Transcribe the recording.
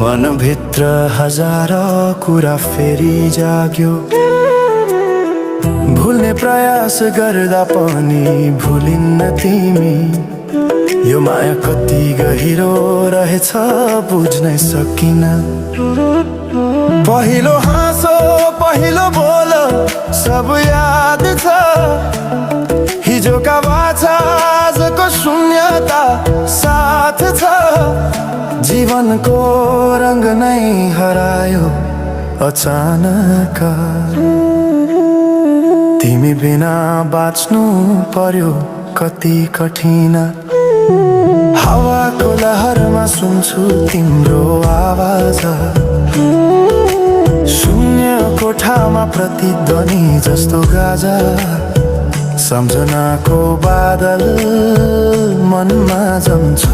मनभित्र हजार कुरा फेरि जाग्यो। भुल्ने प्रयास गर्दा पनि भुलिन्न तिमी। यो माया कति गहिरो रहेछ बुझ्नै सकिन। पहिलो हाँसो पहिलो बोल सब याद छ। हिजोका बाछा आजको शून्यता साथ छ। जीवनको रंग नै हरायो अचानक। तिमी बिना बाँच्नु पर्यो कति कठिन। हावाको लहरमा सुन्छु तिम्रो आवाज। शून्य कोठामा प्रतिध्वनि जस्तो गाजा। सम्झनाको बादल मनमा जम्छ।